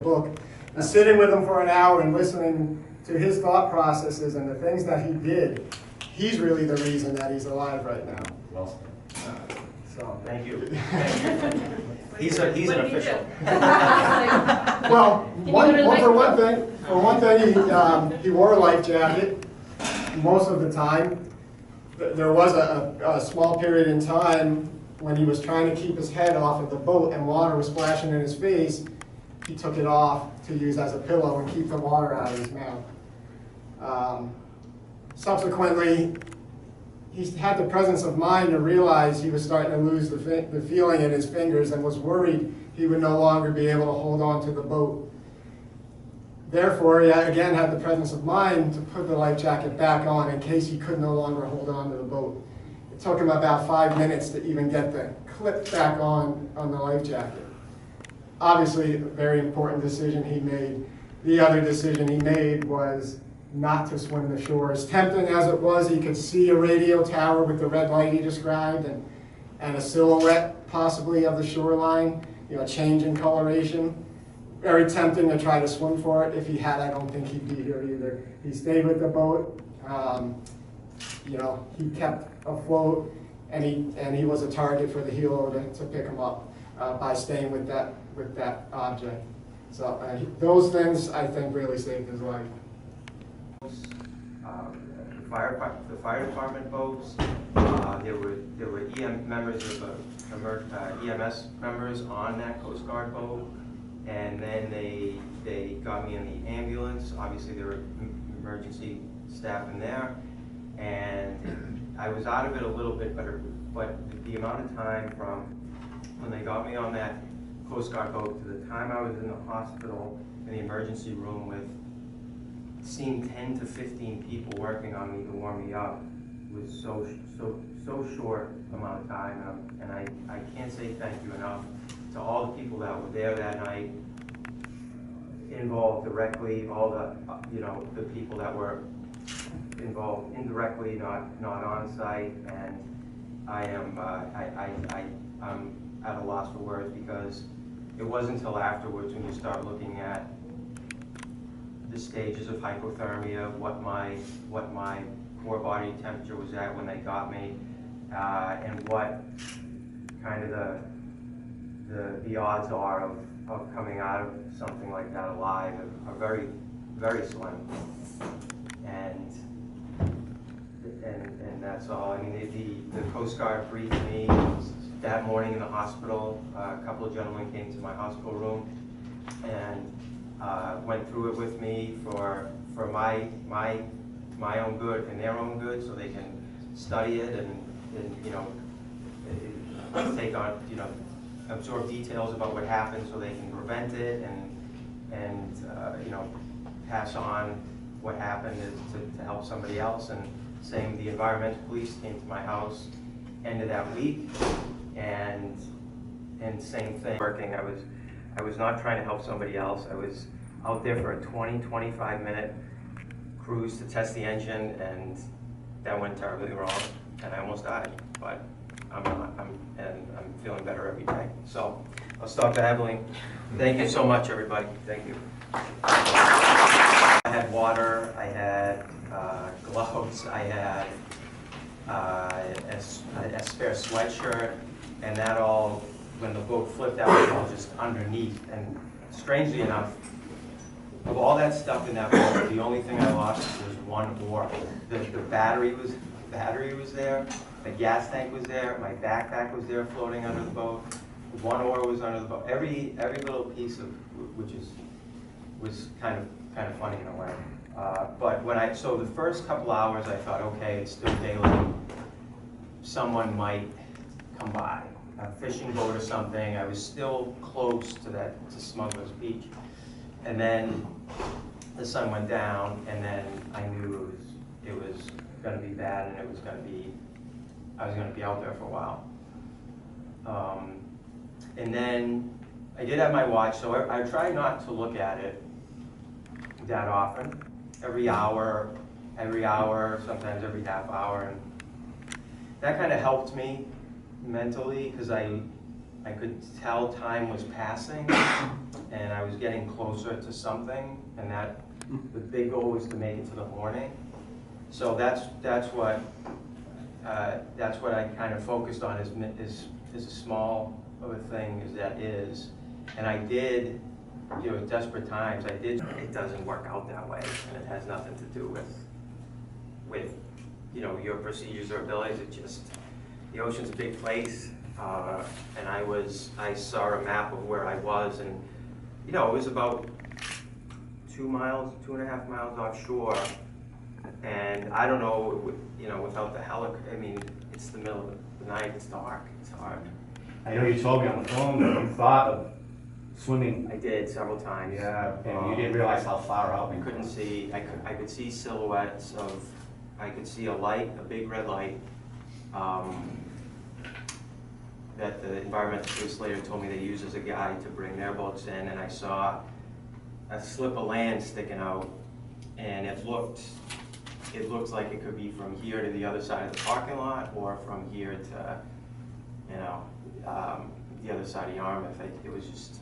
book, and sitting with him for an hour and listening to his thought processes and the things that he did, he's really the reason that he's alive right now. Well said. So thank you. Thank you. He's an official. Well, for one thing, he wore a life jacket most of the time. There was a small period in time when he was trying to keep his head off of the boat and water was splashing in his face. He took it off to use as a pillow and keep the water out of his mouth. Subsequently, he had the presence of mind to realize he was starting to lose the feeling in his fingers and was worried he would no longer be able to hold on to the boat. Therefore, he again had the presence of mind to put the life jacket back on in case he could no longer hold on to the boat. It took him about 5 minutes to even get the clip back on the life jacket. Obviously, a very important decision he made. The other decision he made was not to swim the shore. As tempting as it was, he could see a radio tower with the red light he described and a silhouette possibly of the shoreline, a change in coloration. Very tempting to try to swim for it. If he had, I don't think he'd be here either. He stayed with the boat. He kept afloat, and he was a target for the helo to pick him up by staying with that object. So those things, I think, really saved his life. The fire department boats. There were EMS members on that Coast Guard boat, and then they got me in the ambulance. Obviously, there were emergency staff in there, and I was out of it a little bit, but the amount of time from when they got me on that Coast Guard boat to the time I was in the hospital in the emergency room with seeing 10 to 15 people working on me to warm me up was so short amount of time, and I can't say thank you enough to all the people that were there that night, involved directly, all the people that were involved indirectly, not on site, and I'm at a loss for words, because it wasn't until afterwards when you start looking at the stages of hypothermia, what my core body temperature was at when they got me, and what kind of the odds are of coming out of something like that alive are very, very slim. And that's all. I mean, the Coast Guard briefed me that morning in the hospital. A couple of gentlemen came to my hospital room and went through it with me for my own good and their own good, so they can study it and take on, absorb details about what happened so they can prevent it and pass on what happened to help somebody else. And same, the environmental police came to my house end of that week, and same thing. Working, I was not trying to help somebody else. I was out there for a 20-25 minute cruise to test the engine, and that went terribly wrong, and I almost died. But I'm feeling better every day. So I'll stop babbling. Thank you so much, everybody. Thank you. I had water. I had gloves. I had a spare sweatshirt, and that all, when the boat flipped out, it was all just underneath. And strangely enough, of all that stuff in that boat, the only thing I lost was one oar. The battery was there. The gas tank was there. My backpack was there, floating under the boat. One oar was under the boat. Every little piece of which was kind of funny in a way. But so the first couple hours, I thought, okay, it's still daylight. Someone might come by, a fishing boat or something. I was still close to Smuggler's Beach. And then the sun went down, and then I knew it was going to be bad, and I was going to be out there for a while. And then I did have my watch, so I try not to look at it that often. Every hour, sometimes every half hour, and that kind of helped me mentally, because I I could tell time was passing, and I was getting closer to something, and that, the big goal was to make it to the morning. So that's what I kind of focused on, is as small of a thing as that is. And I did, you know, at desperate times, it doesn't work out that way, and it has nothing to do with, you know, your procedures or abilities. It just, the ocean's a big place, and I saw a map of where I was, and, you know, it was about 2.5 miles offshore, and I don't know, you know, without the helicopter, I mean, it's the middle of the night, it's dark, it's hard. I know you told me on the phone that you thought of swimming. I did several times. Yeah, and you didn't realize how far out I you couldn't see, I could see silhouettes of, I could see a light, a big red light, that the environmental police later told me they use as a guide to bring their boats in, and I saw a slip of land sticking out, and it looked like it could be from here to the other side of the parking lot, or from here to, you know, the other side of Yarmouth. It was just,